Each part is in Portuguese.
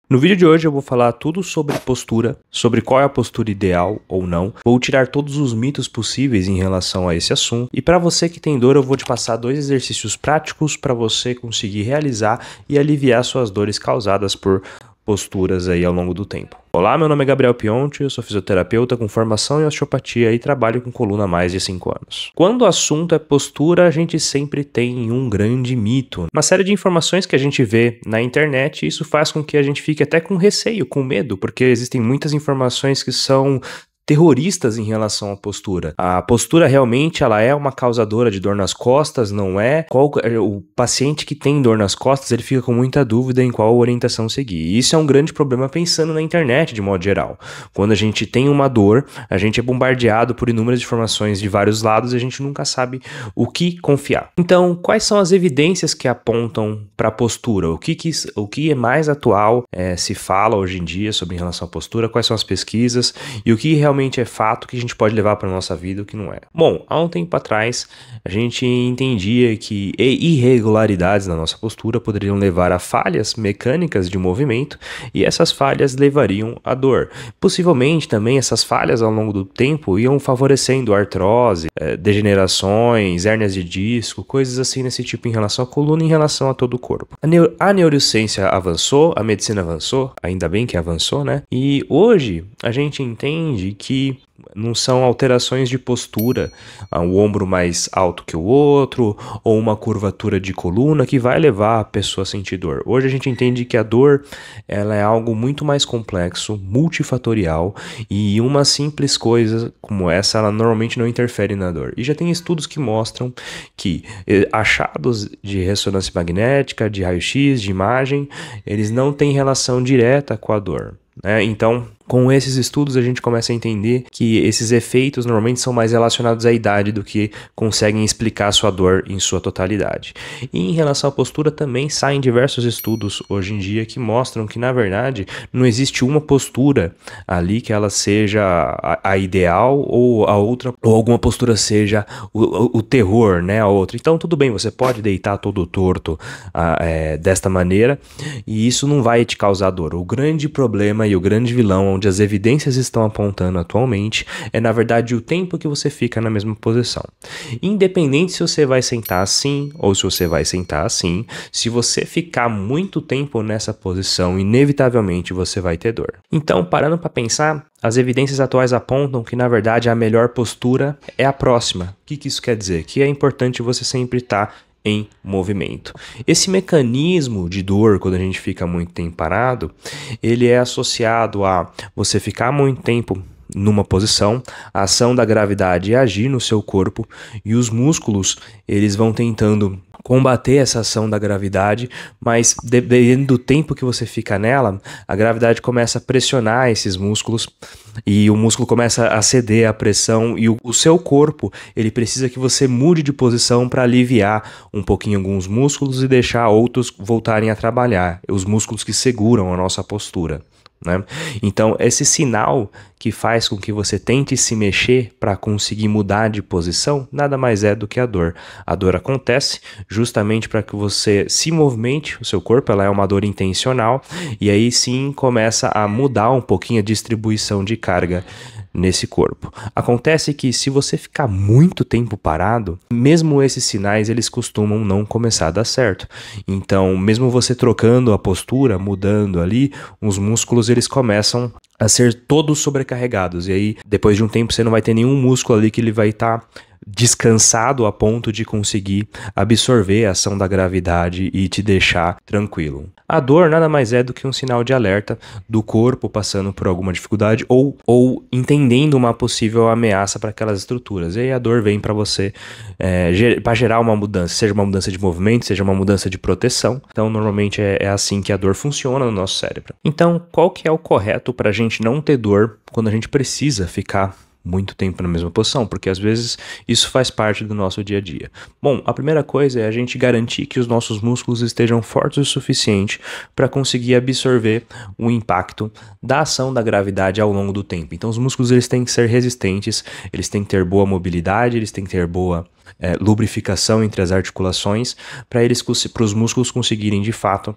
No vídeo de hoje eu vou falar tudo sobre postura, sobre qual é a postura ideal ou não. Vou tirar todos os mitos possíveis em relação a esse assunto. E para você que tem dor, eu vou te passar 2 exercícios práticos para você conseguir realizar e aliviar suas dores causadas por posturas aí ao longo do tempo. Olá, meu nome é Gabriel Pionti, eu sou fisioterapeuta com formação em osteopatia e trabalho com coluna há mais de 5 anos. Quando o assunto é postura, a gente sempre tem um grande mito. Uma série de informações que a gente vê na internet, e isso faz com que a gente fique até com receio, com medo, porque existem muitas informações que são terroristas em relação à postura. A postura realmente ela é uma causadora de dor nas costas, não é? O paciente que tem dor nas costas, ele fica com muita dúvida em qual orientação seguir. E isso é um grande problema pensando na internet de modo geral. Quando a gente tem uma dor, a gente é bombardeado por inúmeras informações de vários lados e a gente nunca sabe o que confiar. Então, quais são as evidências que apontam para a postura? O que é mais atual se fala hoje em dia sobre em relação à postura? Quais são as pesquisas? E o que realmente é fato que a gente pode levar para a nossa vida, o que não é. Bom, há um tempo atrás, a gente entendia que irregularidades na nossa postura poderiam levar a falhas mecânicas de movimento e essas falhas levariam à dor. Possivelmente também essas falhas ao longo do tempo iam favorecendo artrose, degenerações, hérnias de disco, coisas assim nesse tipo em relação à coluna e em relação a todo o corpo. A neurociência avançou, a medicina avançou, ainda bem que avançou, né? E hoje a gente entende que não são alterações de postura, o ombro mais alto que o outro, ou uma curvatura de coluna que vai levar a pessoa a sentir dor. Hoje a gente entende que a dor ela é algo muito mais complexo, multifatorial, e uma simples coisa como essa, ela normalmente não interfere na dor. E já tem estudos que mostram que achados de ressonância magnética, de raio-x, de imagem, eles não têm relação direta com a dor. Então, com esses estudos a gente começa a entender que esses efeitos normalmente são mais relacionados à idade do que conseguem explicar a sua dor em sua totalidade. E em relação à postura também saem diversos estudos hoje em dia que mostram que na verdade não existe uma postura ali que ela seja a ideal ou a outra, ou alguma postura seja o terror, né, a outra. Então tudo bem, você pode deitar todo torto desta maneira e isso não vai te causar dor. O grande problema e o grande vilão, onde as evidências estão apontando atualmente, é na verdade o tempo que você fica na mesma posição. Independente se você vai sentar assim ou se você vai sentar assim, se você ficar muito tempo nessa posição, inevitavelmente você vai ter dor. Então, parando para pensar, as evidências atuais apontam que, na verdade, a melhor postura é a próxima. O que isso quer dizer? Que é importante você sempre estar em movimento. Esse mecanismo de dor, quando a gente fica muito tempo parado, ele é associado a você ficar muito tempo numa posição, a ação da gravidade agir no seu corpo e os músculos, eles vão tentando combater essa ação da gravidade, mas dependendo do tempo que você fica nela, a gravidade começa a pressionar esses músculos e o músculo começa a ceder à pressão e o seu corpo, ele precisa que você mude de posição para aliviar um pouquinho alguns músculos e deixar outros voltarem a trabalhar, os músculos que seguram a nossa postura. Então, esse sinal que faz com que você tente se mexer para conseguir mudar de posição, nada mais é do que a dor. A dor acontece justamente para que você se movimente, o seu corpo, ela é uma dor intencional, e aí sim começa a mudar um pouquinho a distribuição de carga nesse corpo. Acontece que se você ficar muito tempo parado, mesmo esses sinais eles costumam não começar a dar certo. Então, mesmo você trocando a postura, mudando ali, os músculos eles começam a ser todos sobrecarregados. E aí, depois de um tempo, você não vai ter nenhum músculo ali que ele vai estar descansado a ponto de conseguir absorver a ação da gravidade e te deixar tranquilo. A dor nada mais é do que um sinal de alerta do corpo passando por alguma dificuldade ou entendendo uma possível ameaça para aquelas estruturas. E aí a dor vem para você para gerar uma mudança, seja uma mudança de movimento, seja uma mudança de proteção. Então normalmente é assim que a dor funciona no nosso cérebro. Então qual que é o correto para a gente não ter dor quando a gente precisa ficar muito tempo na mesma posição, porque às vezes isso faz parte do nosso dia a dia. Bom, a primeira coisa é a gente garantir que os nossos músculos estejam fortes o suficiente para conseguir absorver o impacto da ação da gravidade ao longo do tempo. Então os músculos eles têm que ser resistentes, eles têm que ter boa mobilidade, eles têm que ter boa lubrificação entre as articulações para os músculos conseguirem de fato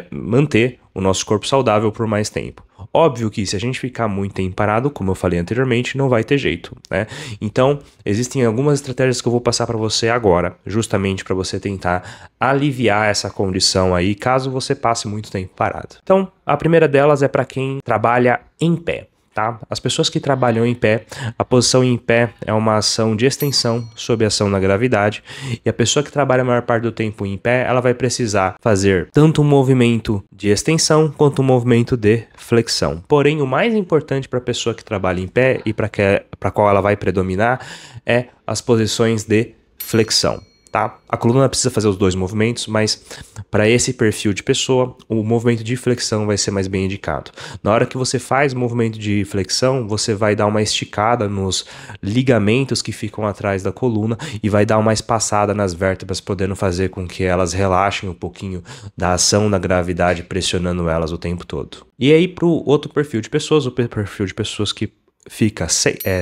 manter o nosso corpo saudável por mais tempo. Óbvio que se a gente ficar muito tempo parado, como eu falei anteriormente, não vai ter jeito, né? Então, existem algumas estratégias que eu vou passar para você agora, justamente para você tentar aliviar essa condição aí, caso você passe muito tempo parado. Então, a primeira delas é para quem trabalha em pé. Tá? As pessoas que trabalham em pé, a posição em pé é uma ação de extensão sob a ação da gravidade, e a pessoa que trabalha a maior parte do tempo em pé, ela vai precisar fazer tanto um movimento de extensão quanto um movimento de flexão. Porém, o mais importante para a pessoa que trabalha em pé e para qual ela vai predominar é as posições de flexão. Tá? A coluna precisa fazer os dois movimentos, mas para esse perfil de pessoa, o movimento de flexão vai ser mais bem indicado. Na hora que você faz o movimento de flexão, você vai dar uma esticada nos ligamentos que ficam atrás da coluna e vai dar uma espaçada nas vértebras, podendo fazer com que elas relaxem um pouquinho da ação da gravidade pressionando elas o tempo todo. E aí para o outro perfil de pessoas, o perfil de pessoas que fica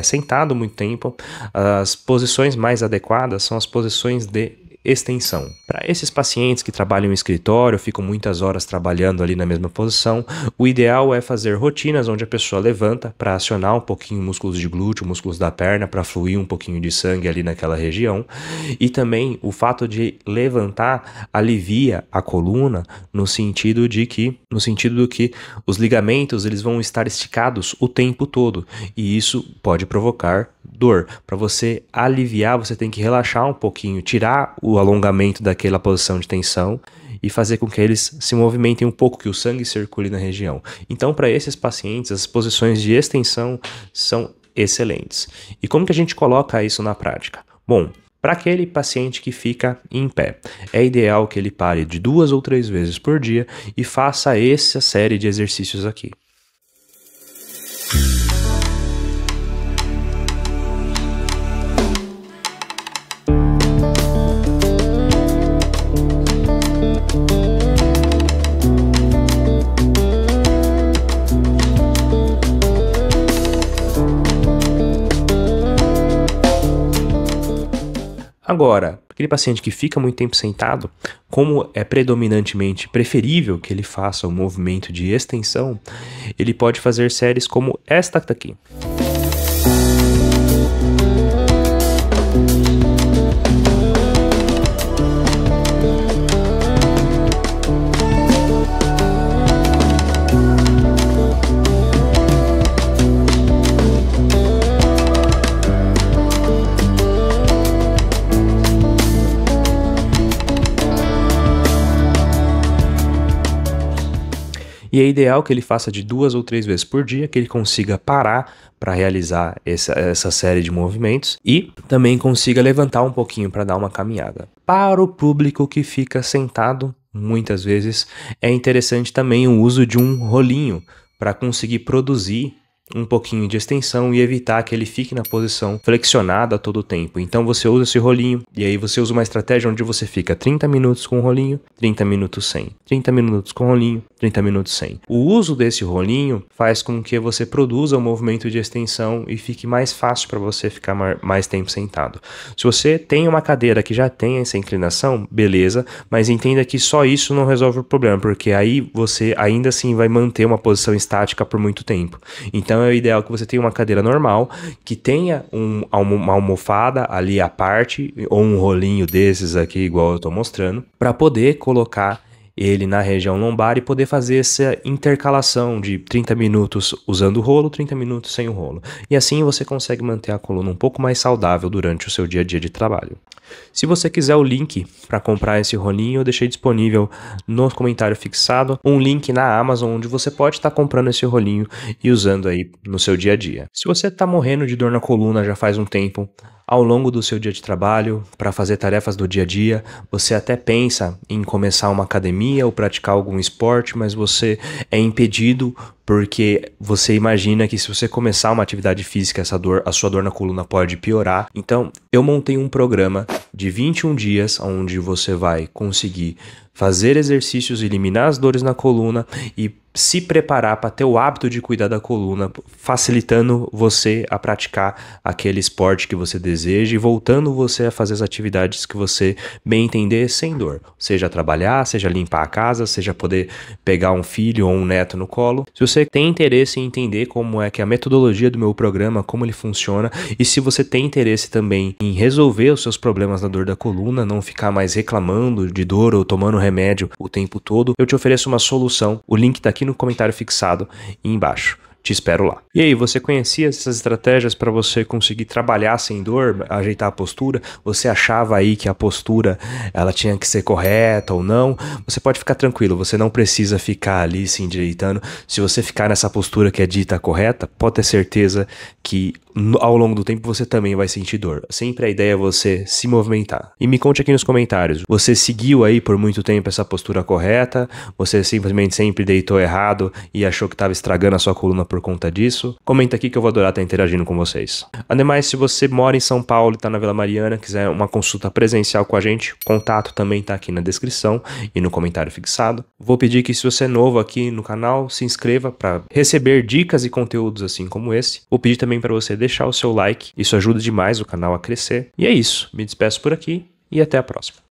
sentado muito tempo, as posições mais adequadas são as posições de extensão. Para esses pacientes que trabalham em escritório, ficam muitas horas trabalhando ali na mesma posição, o ideal é fazer rotinas onde a pessoa levanta para acionar um pouquinho músculos de glúteo, músculos da perna, para fluir um pouquinho de sangue ali naquela região. E também o fato de levantar alivia a coluna no sentido do que os ligamentos eles vão estar esticados o tempo todo e isso pode provocar dor. Para você aliviar, você tem que relaxar um pouquinho, tirar o alongamento daquela posição de tensão e fazer com que eles se movimentem um pouco, que o sangue circule na região. Então, para esses pacientes, as posições de extensão são excelentes. E como que a gente coloca isso na prática? Bom, para aquele paciente que fica em pé, é ideal que ele pare de 2 ou 3 vezes por dia e faça essa série de exercícios aqui. Agora, aquele paciente que fica muito tempo sentado, como é predominantemente preferível que ele faça um movimento de extensão, ele pode fazer séries como esta aqui. E é ideal que ele faça de 2 ou 3 vezes por dia, que ele consiga parar para realizar essa série de movimentos e também consiga levantar um pouquinho para dar uma caminhada. Para o público que fica sentado, muitas vezes é interessante também o uso de um rolinho para conseguir produzir um pouquinho de extensão e evitar que ele fique na posição flexionada a todo o tempo. Então você usa esse rolinho e aí você usa uma estratégia onde você fica 30 minutos com o rolinho, 30 minutos sem, 30 minutos com o rolinho, 30 minutos sem. O uso desse rolinho faz com que você produza um movimento de extensão e fique mais fácil para você ficar mais tempo sentado. Se você tem uma cadeira que já tem essa inclinação, beleza, mas entenda que só isso não resolve o problema, porque aí você ainda assim vai manter uma posição estática por muito tempo. Então é o ideal que você tenha uma cadeira normal, que tenha uma almofada ali à parte, ou um rolinho desses aqui, igual eu estou mostrando, para poder colocar ele na região lombar e poder fazer essa intercalação de 30 minutos usando o rolo, 30 minutos sem o rolo. E assim você consegue manter a coluna um pouco mais saudável durante o seu dia a dia de trabalho. Se você quiser o link para comprar esse rolinho, eu deixei disponível no comentário fixado um link na Amazon onde você pode estar comprando esse rolinho e usando aí no seu dia a dia. Se você está morrendo de dor na coluna já faz um tempo, ao longo do seu dia de trabalho, para fazer tarefas do dia a dia, você até pensa em começar uma academia ou praticar algum esporte, mas você é impedido porque você imagina que se você começar uma atividade física, a sua dor na coluna pode piorar. Então, eu montei um programa de 21 dias onde você vai conseguir fazer exercícios, eliminar as dores na coluna e se preparar para ter o hábito de cuidar da coluna, facilitando você a praticar aquele esporte que você deseja e voltando você a fazer as atividades que você bem entender sem dor. Seja trabalhar, seja limpar a casa, seja poder pegar um filho ou um neto no colo. Se você tem interesse em entender como é que a metodologia do meu programa, como ele funciona, e se você tem interesse também em resolver os seus problemas da dor da coluna, não ficar mais reclamando de dor ou tomando remédio o tempo todo, eu te ofereço uma solução. O link tá aqui no comentário fixado e embaixo. Te espero lá. E aí, você conhecia essas estratégias para você conseguir trabalhar sem dor, ajeitar a postura? Você achava aí que a postura ela tinha que ser correta ou não? Você pode ficar tranquilo, você não precisa ficar ali se endireitando. Se você ficar nessa postura que é dita correta, pode ter certeza que ao longo do tempo você também vai sentir dor. Sempre a ideia é você se movimentar. E me conte aqui nos comentários, você seguiu aí por muito tempo essa postura correta? Você simplesmente sempre deitou errado e achou que estava estragando a sua coluna por conta disso? Comenta aqui que eu vou adorar estar interagindo com vocês. Ademais, se você mora em São Paulo e está na Vila Mariana, quiser uma consulta presencial com a gente, contato também está aqui na descrição e no comentário fixado. Vou pedir que se você é novo aqui no canal, se inscreva para receber dicas e conteúdos assim como esse. Vou pedir também para você deixar o seu like, isso ajuda demais o canal a crescer. E é isso, me despeço por aqui e até a próxima.